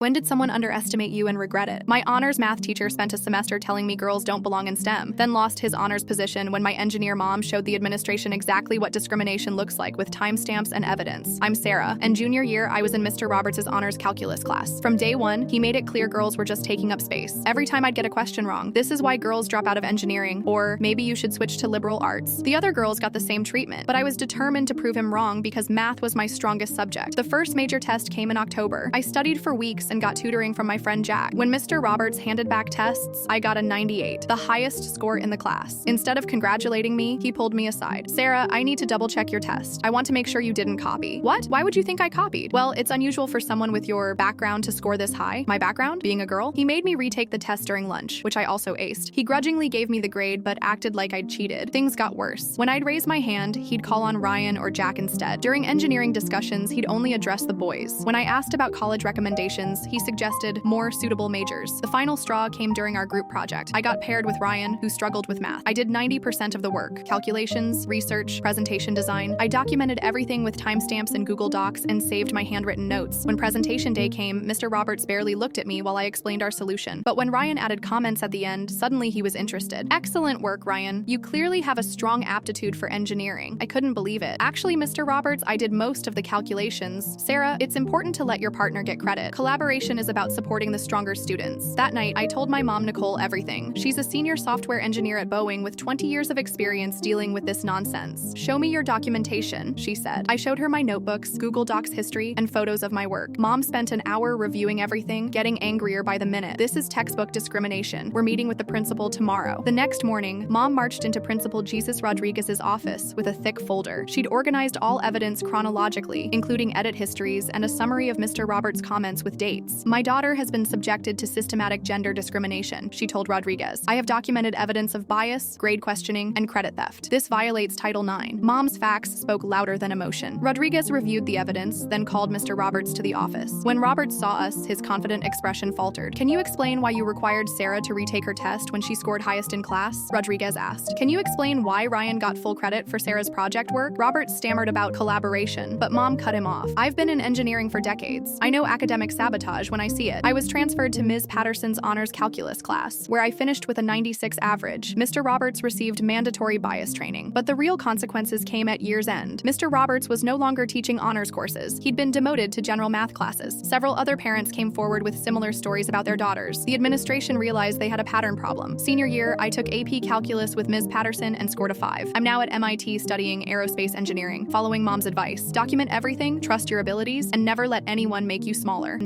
When did someone underestimate you and regret it? My honors math teacher spent a semester telling me girls don't belong in STEM, then lost his honors position when my engineer mom showed the administration exactly what discrimination looks like with timestamps and evidence. I'm Sarah, and junior year I was in Mr. Roberts' honors calculus class. From day one, he made it clear girls were just taking up space. Every time I'd get a question wrong, this is why girls drop out of engineering, or maybe you should switch to liberal arts. The other girls got the same treatment, but I was determined to prove him wrong because math was my strongest subject. The first major test came in October. I studied for weeks and got tutoring from my friend Jack. When Mr. Roberts handed back tests, I got a 98, the highest score in the class. Instead of congratulating me, he pulled me aside. "Sarah, I need to double check your test. I want to make sure you didn't copy." "What? Why would you think I copied?" "Well, it's unusual for someone with your background to score this high." "My background? Being a girl?" He made me retake the test during lunch, which I also aced. He grudgingly gave me the grade, but acted like I'd cheated. Things got worse. When I'd raise my hand, he'd call on Ryan or Jack instead. During engineering discussions, he'd only address the boys. When I asked about college recommendations, he suggested more suitable majors. The final straw came during our group project. I got paired with Ryan, who struggled with math. I did 90% of the work: calculations, research, presentation design. I documented everything with timestamps in Google Docs and saved my handwritten notes. When presentation day came, Mr. Roberts barely looked at me while I explained our solution. But when Ryan added comments at the end, suddenly he was interested. "Excellent work, Ryan. You clearly have a strong aptitude for engineering." I couldn't believe it. "Actually, Mr. Roberts, I did most of the calculations." "Sarah, it's important to let your partner get credit. Collaboration is about supporting the stronger students." That night, I told my mom, Nicole, everything. She's a senior software engineer at Boeing with 20 years of experience dealing with this nonsense. "Show me your documentation," she said. I showed her my notebooks, Google Docs history, and photos of my work. Mom spent an hour reviewing everything, getting angrier by the minute. "This is textbook discrimination. We're meeting with the principal tomorrow." The next morning, Mom marched into Principal Jesus Rodriguez's office with a thick folder. She'd organized all evidence chronologically, including edit histories and a summary of Mr. Roberts' comments with dates. "My daughter has been subjected to systematic gender discrimination," she told Rodriguez. "I have documented evidence of bias, grade questioning, and credit theft. This violates Title IX." Mom's facts spoke louder than emotion. Rodriguez reviewed the evidence, then called Mr. Roberts to the office. When Roberts saw us, his confident expression faltered. "Can you explain why you required Sarah to retake her test when she scored highest in class?" Rodriguez asked. "Can you explain why Ryan got full credit for Sarah's project work?" Roberts stammered about collaboration, but Mom cut him off. "I've been in engineering for decades. I know academic sabotage when I see it. I was transferred to Ms. Patterson's honors calculus class, where I finished with a 96 average. Mr. Roberts received mandatory bias training, but the real consequences came at year's end. Mr. Roberts was no longer teaching honors courses. He'd been demoted to general math classes." Several other parents came forward with similar stories about their daughters. The administration realized they had a pattern problem. Senior year, I took AP Calculus with Ms. Patterson and scored a 5. I'm now at MIT studying aerospace engineering, following Mom's advice. Document everything, trust your abilities, and never let anyone make you smaller.